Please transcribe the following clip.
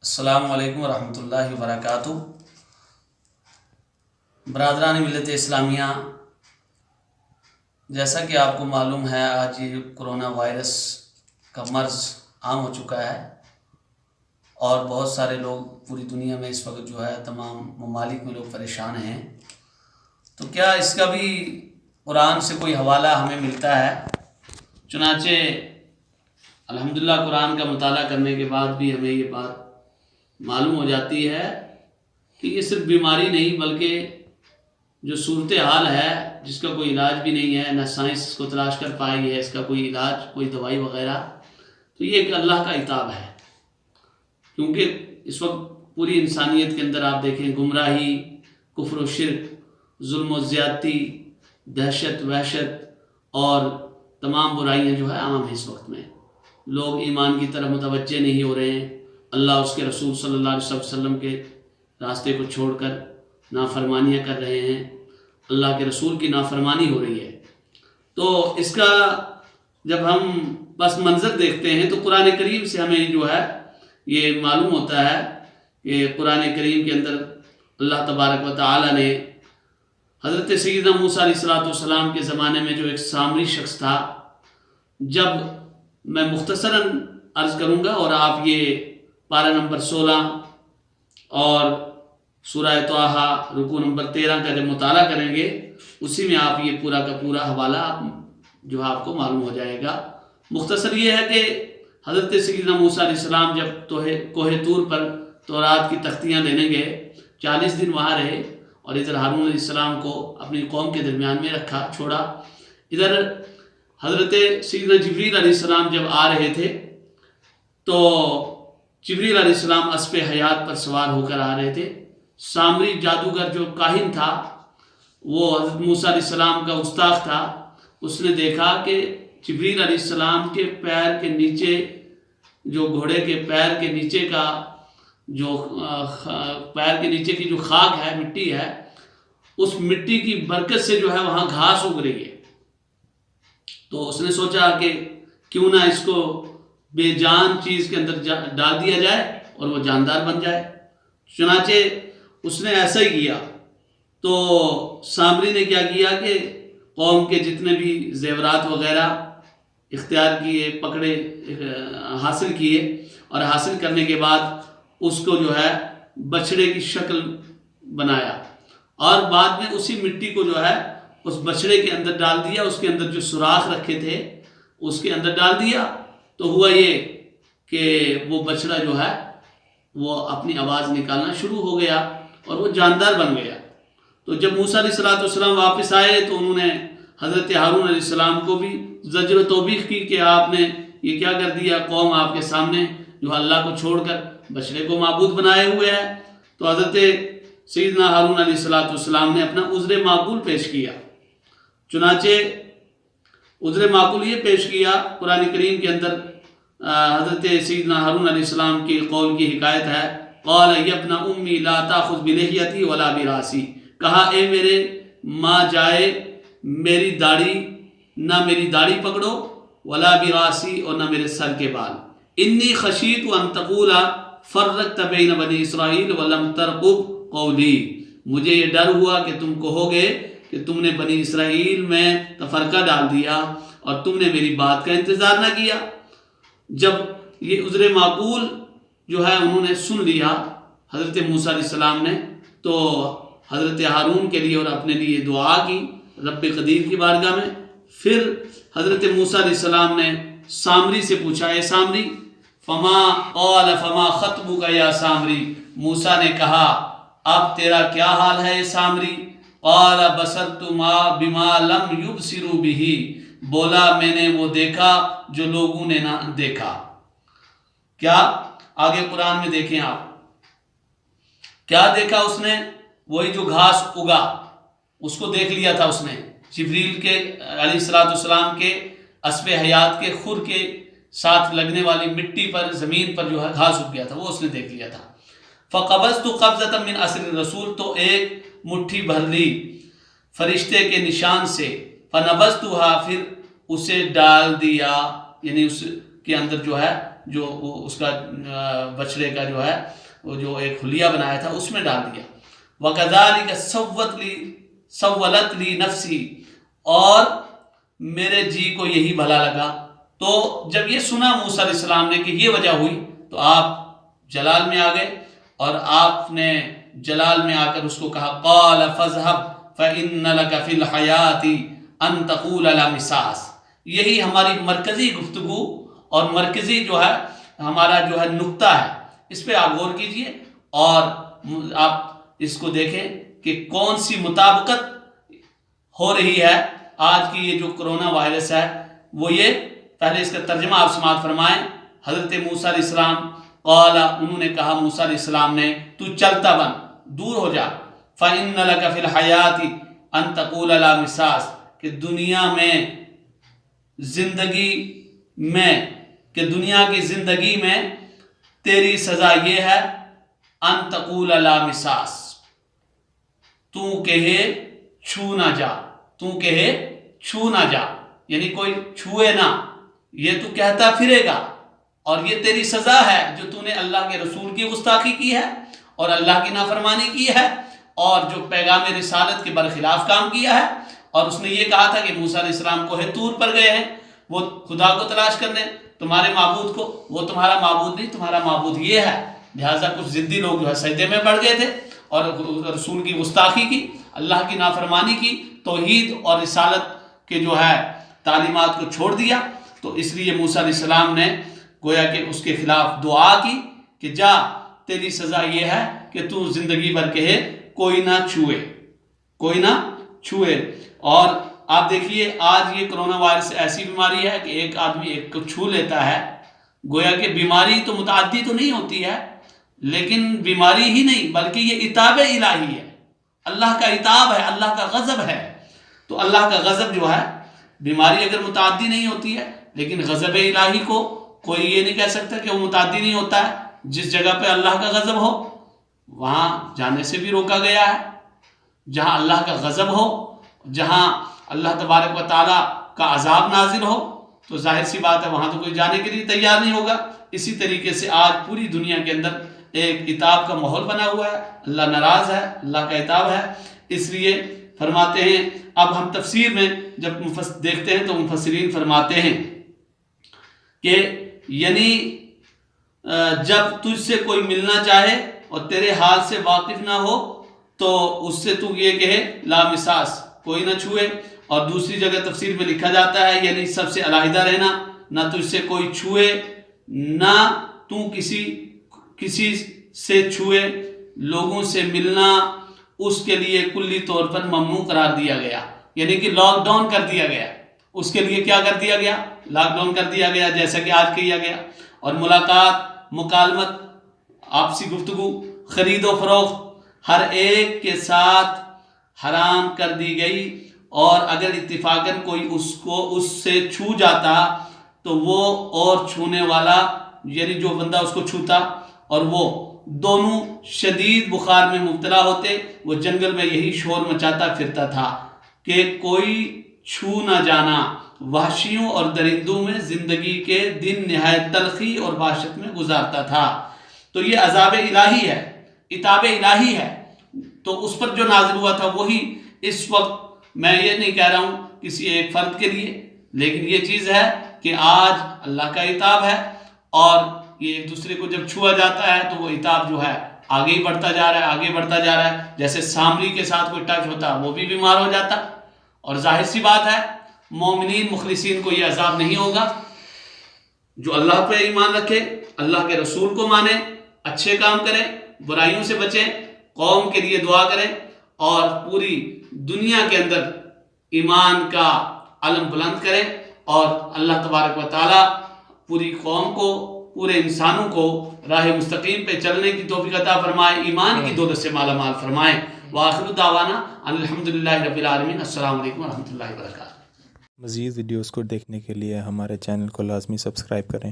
السلام علیکم ورحمۃ اللہ وبرکاتہ۔ برادران ملت اسلامیہ، جیسا کہ آپ کو معلوم ہے آج یہ کرونا وائرس کا مرض عام ہو چکا ہے اور بہت سارے لوگ پوری دنیا میں اس وقت جو ہے تمام ممالک میں لوگ پریشان ہیں۔ تو کیا اس کا بھی قرآن سے کوئی حوالہ ہمیں ملتا ہے؟ چنانچہ الحمدللہ قرآن کا مطالعہ کرنے کے بعد بھی ہمیں یہ بات معلوم ہو جاتی ہے کہ یہ صرف بیماری نہیں بلکہ جو صورتحال ہے جس کا کوئی علاج بھی نہیں ہے، نہ سائنس اس کو تلاش کر پائی ہے اس کا کوئی علاج، کوئی دوائی وغیرہ، تو یہ ایک اللہ کا عتاب ہے۔ کیونکہ اس وقت پوری انسانیت کے اندر آپ دیکھیں گمراہی، کفر و شرک، ظلم و زیادتی، دہشت وحشت اور تمام برائیاں جو ہے عام ہیں۔ اس وقت میں لوگ ایمان کی طرف متوجہ نہیں ہو رہے ہیں، اللہ اس کے رسول صلی اللہ علیہ وسلم کے راستے کو چھوڑ کر نافرمانیاں کر رہے ہیں، اللہ کے رسول کی نافرمانی ہو رہی ہے۔ تو اس کا جب ہم بس منظر دیکھتے ہیں تو قرآن کریم سے ہمیں جو ہے یہ معلوم ہوتا ہے کہ قرآن کریم کے اندر اللہ تبارک و تعالی نے حضرت سیدنا موسیٰ علیہ السلام کے زمانے میں جو ایک سامری شخص تھا، جب میں مختصراً عرض کروں گا اور آپ یہ پارہ نمبر 16 اور سورہ طٰہٰ رکوع نمبر 13 کا جب مطالعہ کریں گے اسی میں آپ یہ پورا کا پورا حوالہ جو آپ کو معلوم ہو جائے گا۔ مختصر یہ ہے کہ حضرت سیدنا موسیٰ علیہ السلام جب کوہ طور پر تورات کی تختیاں لینے گئے، 40 دن وہاں رہے اور ادھر ہارون علیہ السلام کو اپنی قوم کے درمیان میں چھوڑا۔ ادھر حضرت سیدنا جبریل علیہ السلام جب آ رہے تھے تو جبریل علیہ السلام اسپِ حیات پر سوار ہو کر آ رہے تھے۔ سامری جادوگر جو کاہن تھا، وہ حضرت موسیٰ علیہ السلام کا گستاخ تھا، اس نے دیکھا کہ جبریل علیہ السلام کے پیر کے نیچے، جو گھوڑے کے پیر کے نیچے کا جو پیر کے نیچے کی جو خاک ہے، مٹی ہے، اس مٹی کی برکت سے جو ہے وہاں گھاس اگ رہی ہے۔ تو اس نے سوچا کہ کیوں نہ اس کو بے جان چیز کے اندر ڈال دیا جائے اور وہ جاندار بن جائے۔ چنانچہ اس نے ایسا ہی کیا۔ تو سامری نے کیا کیا کہ قوم کے جتنے بھی زیورات وغیرہ اختیار کیے، پکڑے، حاصل کیے، اور حاصل کرنے کے بعد اس کو جو ہے بچھڑے کی شکل بنایا اور بعد میں اسی مٹی کو جو ہے اس بچھڑے کے اندر ڈال دیا، اس کے اندر جو سوراخ رکھے تھے اس کے اندر ڈال دیا۔ تو ہوا یہ کہ وہ بچڑا جو ہے وہ اپنی آواز نکالنا شروع ہو گیا اور وہ جاندار بن گیا۔ تو جب موسیٰ علیہ السلام واپس آئے تو انہوں نے حضرت ہارون علیہ السلام کو بھی زجر و توبیخ کی کہ آپ نے یہ کیا کر دیا، قوم آپ کے سامنے جو اللہ کو چھوڑ کر بچڑے کو معبود بنائے ہوئے ہے۔ تو حضرت سیدنا ہارون علیہ السلام نے اپنا عذر معقول پیش کیا۔ چنانچہ عذر معقول یہ پیش کیا، قرآن کریم کے اندر حضرت سیدنا ہارون علیہ السلام کی قول کی حکایت ہے، قال یا ابن امی لا تاخذ بلحیتی ولا براسی، کہا اے میرے ماں جائے میری داڑھی، نہ میری داڑھی پکڑو، ولا براسی، اور نہ میرے سر کے بال، انی خشیت ان تقول فرقت بین بنی اسرائیل ولم ترقب قولی، مجھے یہ ڈر ہوا کہ تم کہو گے کہ تم نے بنی اسرائیل میں تفرقہ ڈال دیا اور تم نے میری بات کا انتظار نہ کیا۔ جب یہ عذر معقول جو ہے انہوں نے سن لیا حضرت موسیٰ علیہ السلام نے، تو حضرت ہارون کے لیے اور اپنے لیے دعا کی رب قدیر کی بارگاہ میں۔ پھر حضرت موسیٰ علیہ السلام نے سامری سے پوچھا، اے سامری، فما خطبک یا سامری، موسیٰ نے کہا اب تیرا کیا حال ہے اے سامری؟ قال بصرت بما لم یبصروا بہ، بولا میں نے وہ دیکھا جو لوگوں نے نہ دیکھا۔ کیا؟ آگے قرآن میں دیکھیں آپ، کیا دیکھا اس نے؟ وہی جو گھاس اگا اس کو دیکھ لیا تھا اس نے، جبریل کے علیہ السلام کے اسپِ حیات کے خر کے ساتھ لگنے والی مٹی پر، زمین پر جو ہے گھاس اگ گیا تھا، وہ اس نے دیکھ لیا تھا۔ فَقَبَضْتُ قَبْضَةً مِّنْ أَثَرِ الرَّسُولِ، تو ایک مٹھی بھر لی فرشتے کے نشان سے، فَنَبَذْتُهَا، پھر اسے ڈال دیا، یعنی اس کے اندر جو ہے جو اس کا بچڑے کا جو ہے وہ جو ایک حلیہ بنایا تھا اس میں ڈال دیا. وَكَذَلِكَ سَوَّلَتْ لِي نَفْسِي، اور میرے جی کو یہی بھلا لگا. تو جب یہ سنا موسیٰ علیہ السلام نے کہ یہ وجہ ہوئی تو آپ جلال میں آ گئے، اور آپ نے جلال میں آ کر اس کو کہا قَالَ فَاذْهَبْ فَإِنَّ لَكَ فِي الْحَيَاةِ أَن تَقُولَ لَا مِسَاسَ. یہی ہماری مرکزی گفتگو اور مرکزی جو ہے ہمارا جو ہے نقطہ ہے، اس پہ آپ غور کیجئے اور آپ اس کو دیکھیں کہ کون سی مطابقت ہو رہی ہے. آج کی یہ جو کرونا وائرس ہے وہ یہ، پہلے اس کا ترجمہ آپ سماعت فرمائیں. حضرت موسیٰ علیہ السلام قال، انہوں نے کہا موسیٰ علیہ السلام نے تو چلتا بن، دور ہو جا. فَإِنَّ لَكَ فِي الْحَيَاةِ أَن تَقُولَ لَا مِسَاس، کہ دنیا کی زندگی میں تیری سزا یہ ہے ان تقول لا مساس، تو کہے چھو نہ جا، تو کہے چھو نہ جا، یعنی کوئی چھوئے نہ، یہ تو کہتا پھرے گا، اور یہ تیری سزا ہے جو تو نے اللہ کے رسول کی گستاخی کی ہے اور اللہ کی نافرمانی کی ہے اور جو پیغام رسالت کے برخلاف کام کیا ہے. اور اس نے یہ کہا تھا کہ موسیٰ علیہ السلام کوہ طور پر گئے ہیں وہ خدا کو تلاش کرنے، تمہارے معبود کو، وہ تمہارا معبود نہیں، تمہارا معبود یہ ہے. لہٰذا کچھ ضدی لوگ جو ہے سجدے میں پڑ گئے تھے اور رسول کی گستاخی کی، اللہ کی نافرمانی کی، توحید اور رسالت کے جو ہے تعلیمات کو چھوڑ دیا. تو اس لیے موسیٰ علیہ السلام نے گویا کہ اس کے خلاف دعا کی کہ جا، تیری سزا یہ ہے کہ تو زندگی بھر کہے کوئی نہ چھوئے، کوئی نہ چھوئے. اور آپ دیکھیے آج یہ کرونا وائرس ایسی بیماری ہے کہ ایک آدمی ایک کو چھو لیتا ہے. گویا کہ بیماری تو متعدی تو نہیں ہوتی ہے، لیکن بیماری ہی نہیں بلکہ یہ عتاب الہی ہے، اللہ کا عتاب ہے، اللہ کا غضب ہے. تو اللہ کا غضب جو ہے، بیماری اگر متعدی نہیں ہوتی ہے لیکن غضب الہی کو کوئی یہ نہیں کہہ سکتا کہ وہ متعدی نہیں ہوتا ہے. جس جگہ پہ اللہ کا غضب ہو وہاں جانے سے بھی روکا گیا ہے. جہاں اللہ کا غضب ہو، جہاں اللہ تبارک و تعالیٰ کا عذاب نازل ہو، تو ظاہر سی بات ہے وہاں تو کوئی جانے کے لیے تیار نہیں ہوگا. اسی طریقے سے آج پوری دنیا کے اندر ایک عتاب کا ماحول بنا ہوا ہے، اللہ ناراض ہے، اللہ کا عتاب ہے. اس لیے فرماتے ہیں، اب ہم تفسیر میں جب دیکھتے ہیں تو مفسرین فرماتے ہیں کہ یعنی جب تجھ سے کوئی ملنا چاہے اور تیرے حال سے واقف نہ ہو تو اس سے تو یہ کہے لا مساس، کوئی نہ چھوئے. اور دوسری جگہ تفسیر میں لکھا جاتا ہے یعنی سب سے علیحدہ رہنا، نہ تجھ سے کوئی چھوئے نہ تو کسی سے چھوئے. لوگوں سے ملنا اس کے لیے کلی طور پر ممنوع قرار دیا گیا، یعنی کہ لاک ڈاؤن کر دیا گیا. اس کے لیے کیا کر دیا گیا؟ لاک ڈاؤن کر دیا گیا، جیسا کہ آج کیا گیا. اور ملاقات، مکالمت، آپسی گفتگو، خرید و فروخت ہر ایک کے ساتھ حرام کر دی گئی. اور اگر اتفاقاً کوئی اس سے چھو جاتا تو وہ اور چھونے والا یعنی جو بندہ اس کو چھوتا اور وہ دونوں شدید بخار میں مبتلا ہوتے. وہ جنگل میں یہی شور مچاتا پھرتا تھا کہ کوئی چھو نہ جانا. وحشیوں اور درندوں میں زندگی کے دن نہایت تلخی اور وحشت میں گزارتا تھا. تو یہ عذاب الہی ہے، عتاب الہی ہے. تو اس پر جو نازل ہوا تھا وہی اس وقت، میں یہ نہیں کہہ رہا ہوں کسی ایک فرد کے لیے، لیکن یہ چیز ہے کہ آج اللہ کا عتاب ہے اور یہ ایک دوسرے کو جب چھوا جاتا ہے تو وہ عتاب جو ہے آگے ہی بڑھتا جا رہا ہے، آگے بڑھتا جا رہا ہے. جیسے سامری کے ساتھ کوئی ٹچ ہوتا وہ بھی بیمار ہو جاتا. اور ظاہر سی بات ہے مومنین مخلصین کو یہ عذاب نہیں ہوگا. جو اللہ پہ ایمان رکھے، اللہ کے رسول کو مانے، اچھے کام کریں، برائیوں سے بچیں، قوم کے لیے دعا کریں اور پوری دنیا کے اندر ایمان کا علم بلند کریں. اور اللہ تبارک و تعالیٰ پوری قوم کو، پورے انسانوں کو راہ مستقیم پہ چلنے کی توفیق عطا فرمائے، ایمان کی دولت سے مالا مال فرمائے. وآخر دعوانا الحمدللہ رب العالمین. السلام علیکم ورحمۃ اللہ وبرکاتہ. مزید ویڈیوز کو دیکھنے کے لیے ہمارے چینل کو لازمی سبسکرائب کریں.